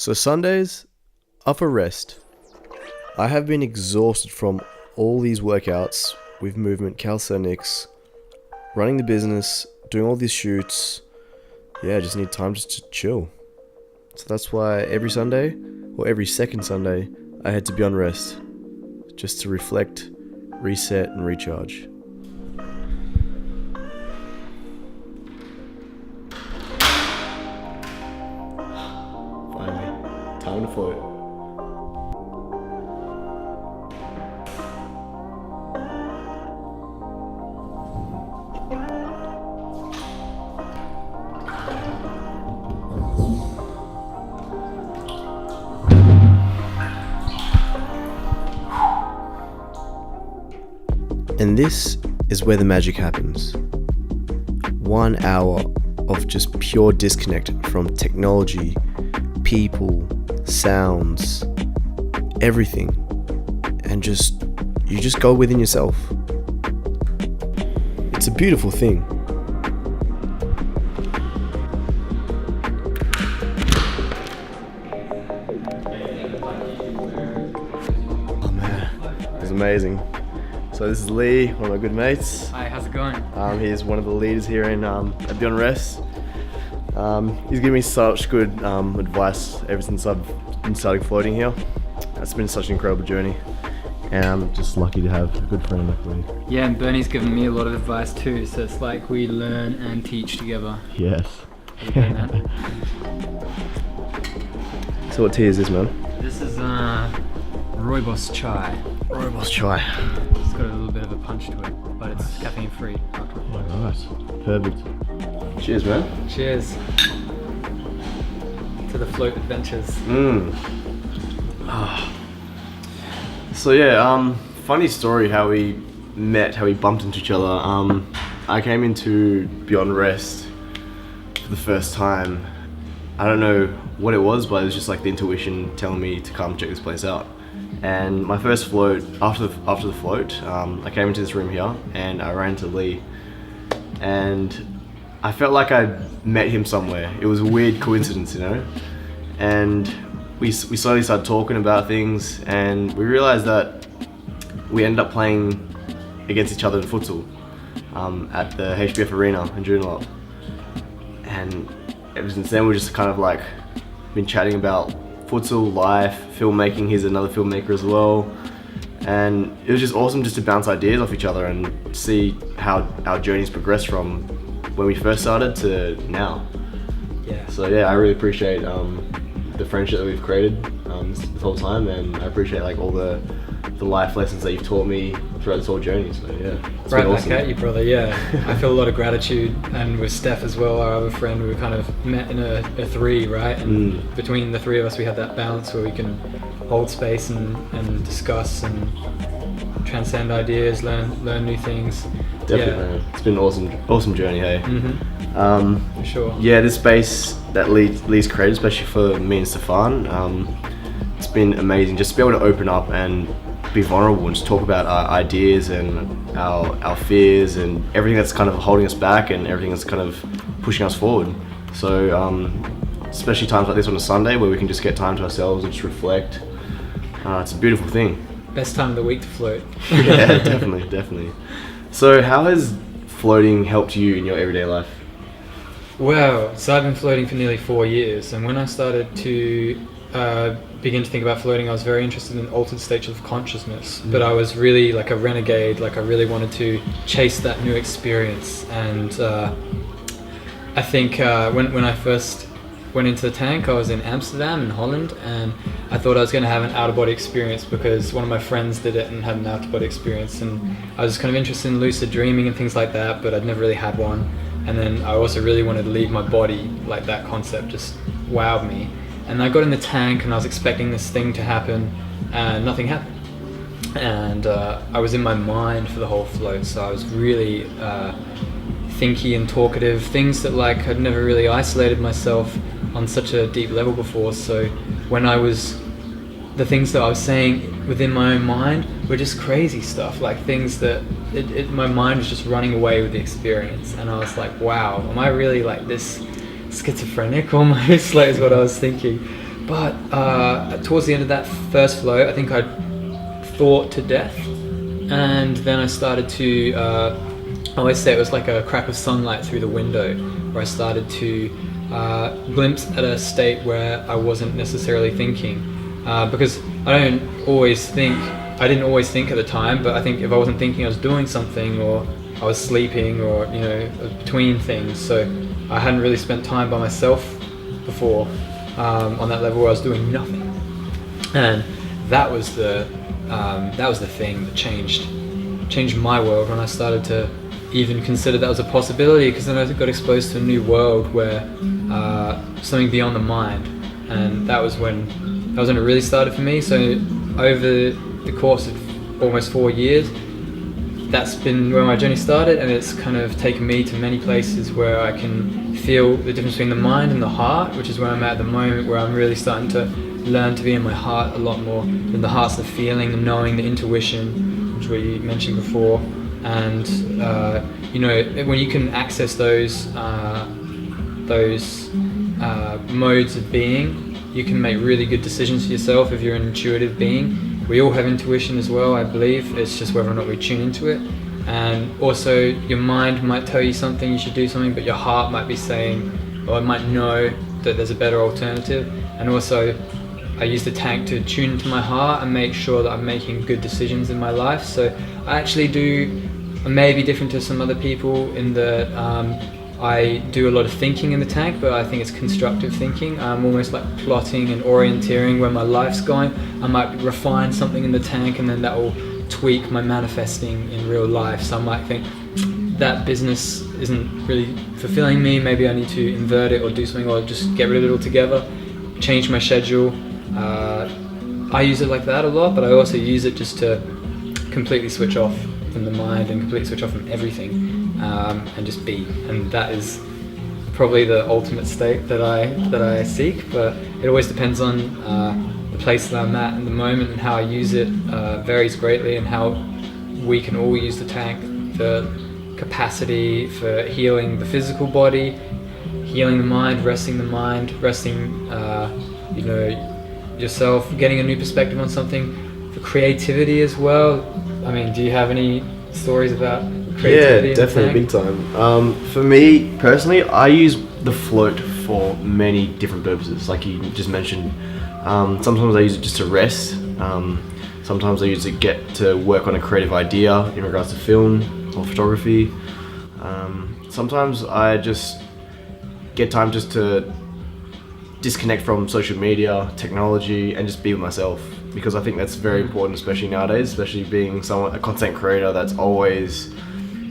So Sundays are for rest. I have been exhausted from all these workouts with movement calisthenics, running the business, doing all these shoots. Yeah, I just need time just to chill. So that's why every Sunday, or every second Sunday, I had to be on rest, just to reflect, reset, and recharge. Finally, time to float. And this is where the magic happens. 1 hour of just pure disconnect from technology, people, sounds, everything. And you just go within yourself. It's a beautiful thing. Oh man, it was amazing. So this is Leigh, one of my good mates. Hi, how's it going? He's one of the leaders here in at Beyond Rest. He's given me such good advice ever since I've been starting floating here. It's been such an incredible journey, and I'm just lucky to have a good friend like Leigh. Yeah, and Bernie's given me a lot of advice too, so it's like we learn and teach together. Yes. How's it going, man? So what tea is this, man? This is Rooibos chai. Rooibos chai. It's got a little bit of a punch to it, but it's caffeine free. Alright, perfect. Cheers, man. Cheers to the float adventures. So yeah, funny story how we met, how we bumped into each other. I came into Beyond Rest for the first time. I don't know what it was, but it was just like the intuition telling me to come check this place out. And my first float, after the float, I came into this room here and I ran to Leigh, and I felt like I'd met him somewhere. It was a weird coincidence, you know. And we slowly started talking about things, and we realized that we ended up playing against each other in futsal at the HBF Arena in Joondalup. And ever since then, we've just kind of like been chatting about futsal, life, filmmaking. He's another filmmaker as well, and it was just awesome just to bounce ideas off each other and see how our journeys progressed from when we first started to now. Yeah. So yeah, I really appreciate the friendship that we've created this whole time, and I appreciate like all the life lessons that you've taught me throughout this whole journey. So yeah, it's Right been back awesome. at you, brother. Yeah, I feel a lot of gratitude, and with Steph as well, our other friend, we kind of met in a three, right? And between the three of us, we have that balance where we can hold space and discuss and transcend ideas, learn new things. Definitely, man. It's been an awesome journey, hey. For sure. Yeah, this space that Leigh's created, especially for me and Stefan, it's been amazing just to be able to open up and be vulnerable and just talk about our ideas and our fears and everything that's kind of holding us back and everything that's kind of pushing us forward. So especially times like this on a Sunday where we can just get time to ourselves and just reflect. It's a beautiful thing. Best time of the week to float. Yeah, definitely. So how has floating helped you in your everyday life? Well, so I've been floating for nearly 4 years, and when I started to begin to think about floating, I was very interested in altered states of consciousness, but I was really like a renegade. Like I really wanted to chase that new experience, and I think when I first went into the tank, I was in Amsterdam in Holland, and I thought I was going to have an out-of-body experience because one of my friends did it and had an out-of-body experience, and I was kind of interested in lucid dreaming and things like that, but I'd never really had one. And then I also really wanted to leave my body. Like that concept just wowed me. And I got in the tank and I was expecting this thing to happen, and nothing happened. And I was in my mind for the whole float, so I was really thinky and talkative, things that like I'd never really isolated myself on such a deep level before. So when the things that I was saying within my own mind were just crazy stuff, like things that my mind was just running away with the experience, and I was like, wow, am I really like this schizophrenic almost? Like is what I was thinking. But towards the end of that first float, I think I thought to death, and then I started to. I always say it was like a crack of sunlight through the window, where I started to glimpse at a state where I wasn't necessarily thinking, because I didn't always think at the time, but I think if I wasn't thinking, I was doing something, or I was sleeping, or between things. So I hadn't really spent time by myself before, on that level where I was doing nothing, and that was the thing that changed my world when I started to even consider that was a possibility, because then I got exposed to a new world where something beyond the mind, and that was when it really started for me. So over the course of almost 4 years, that's been where my journey started, and it's kind of taken me to many places where I can feel the difference between the mind and the heart, which is where I'm at the moment, where I'm really starting to learn to be in my heart a lot more. And the heart's the feeling, the knowing, the intuition, which we mentioned before. And when you can access those modes of being, you can make really good decisions for yourself if you're an intuitive being. We all have intuition as well, I believe. It's just whether or not we tune into it. And also, your mind might tell you something, you should do something, but your heart might be saying, or it might know that there's a better alternative. And also, I use the tank to tune into my heart and make sure that I'm making good decisions in my life. So I actually I may be different to some other people in that I do a lot of thinking in the tank, but I think it's constructive thinking. I'm almost like plotting and orienteering where my life's going. I might refine something in the tank, and then that will tweak my manifesting in real life. So I might think that business isn't really fulfilling me. Maybe I need to invert it or do something, or just get rid of it altogether, change my schedule. I use it like that a lot, but I also use it just to completely switch off from the mind and completely switch off from everything, and just be. And that is probably the ultimate state that I seek, but it always depends on the place that I'm at the moment, and how I use it varies greatly, and how we can all use the tank for capacity for healing the physical body, healing the mind, resting yourself, getting a new perspective on something, for creativity as well. I mean, do you have any stories about creativity? Yeah, definitely, big time. For me personally, I use the float for many different purposes, like you just mentioned. Sometimes I use it just to rest. Sometimes I use it to get to work on a creative idea in regards to film or photography. Sometimes I just get time just to disconnect from social media, technology, and just be with myself, because I think that's very important, especially nowadays, especially being a content creator that's always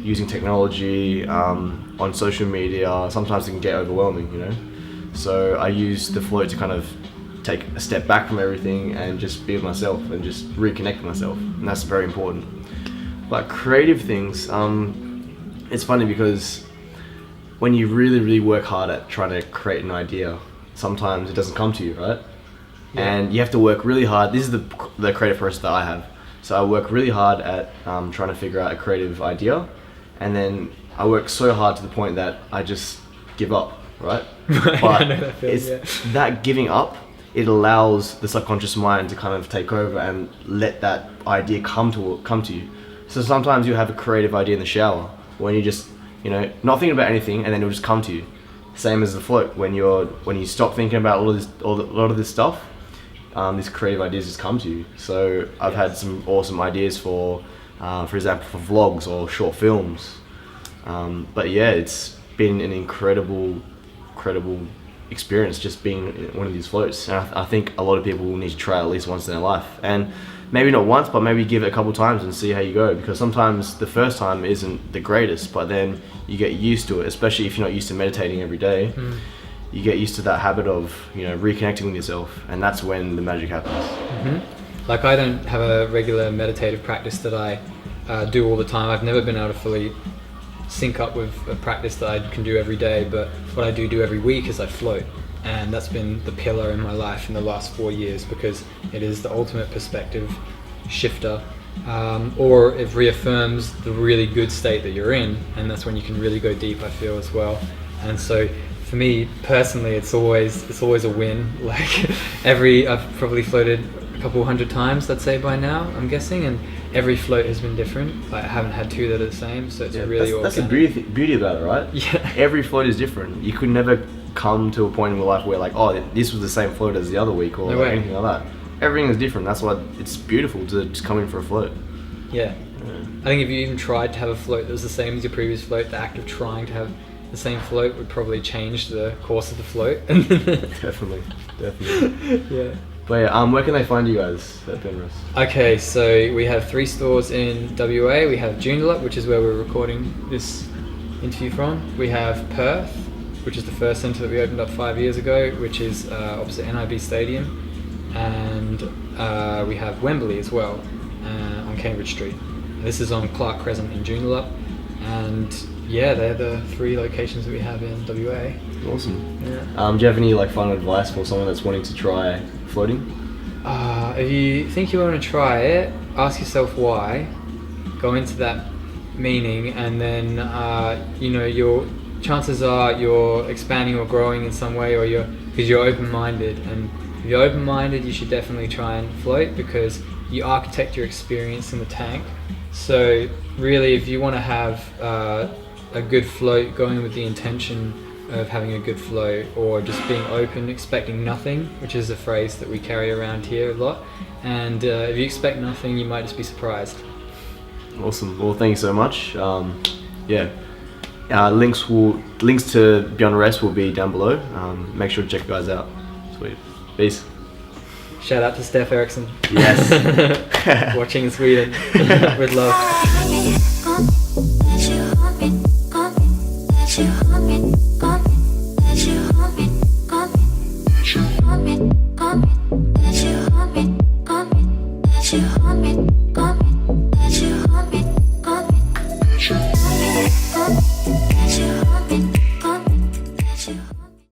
using technology on social media. Sometimes it can get overwhelming, So I use the float to kind of take a step back from everything and just be with myself and just reconnect with myself, and that's very important. But creative things, it's funny because when you really, really work hard at trying to create an idea, sometimes it doesn't come to you, right? Yeah. And you have to work really hard. This is the creative process that I have. So I work really hard at trying to figure out a creative idea, and then I work so hard to the point that I just give up, right? But I know that feeling, that giving up, it allows the subconscious mind to kind of take over and let that idea come to you. So sometimes you have a creative idea in the shower when you just, not thinking about anything, and then it'll just come to you. Same as the float. When you stop thinking about a lot of this stuff, these creative ideas just come to you. So I've had some awesome ideas for example, for vlogs or short films. But yeah, it's been an incredible experience just being in one of these floats. And I think a lot of people will need to try it at least once in their life, and maybe not once, but maybe give it a couple times and see how you go, because sometimes the first time isn't the greatest, but then you get used to it, especially if you're not used to meditating every day. You get used to that habit of reconnecting with yourself, and that's when the magic happens. Like, I don't have a regular meditative practice that I do all the time. I've never been able to fully sync up with a practice that I can do every day, but what I do every week is I float, and that's been the pillar in my life in the last 4 years, because it is the ultimate perspective shifter, or it reaffirms the really good state that you're in, and that's when you can really go deep, I feel, as well. And so for me personally, it's always a win. Like I've probably floated a couple hundred times, let's say by now, I'm guessing, and every float has been different. Like, I haven't had two that are the same, so it's really that's the organic. beauty about it, right? Yeah. Every float is different. You could never come to a point in your life where like, oh, this was the same float as the other week, or No like way. anything like that. Everything is different. That's why it's beautiful to just come in for a float. Yeah. I think if you even tried to have a float that was the same as your previous float, the act of trying to have the same float would probably change the course of the float. Definitely. Yeah. But yeah, where can they find you guys at Penrith? Okay, so we have 3 stores in WA. We have Joondalup, which is where we're recording this interview from. We have Perth, which is the first centre that we opened up 5 years ago, which is opposite NIB Stadium. And we have Wembley as well, on Cambridge Street. This is on Clark Crescent in Joondalup. And yeah, they're the 3 locations that we have in WA. Awesome. Yeah. Do you have any like final advice for someone that's wanting to try floating? If you think you want to try it, ask yourself why. Go into that meaning, and then your chances are you're expanding or growing in some way, or because you're open-minded. And if you're open-minded, you should definitely try and float, because you architect your experience in the tank. So really, if you want to have a good float, going with the intention of having a good float, or just being open, expecting nothing, which is a phrase that we carry around here a lot. And if you expect nothing, you might just be surprised. Awesome. Well, thank you so much. Links to Beyond Rest will be down below. Make sure to check you guys out. Sweet. Peace. Shout out to Steph Eriksson. Yes. Watching in Sweden. With love. You want me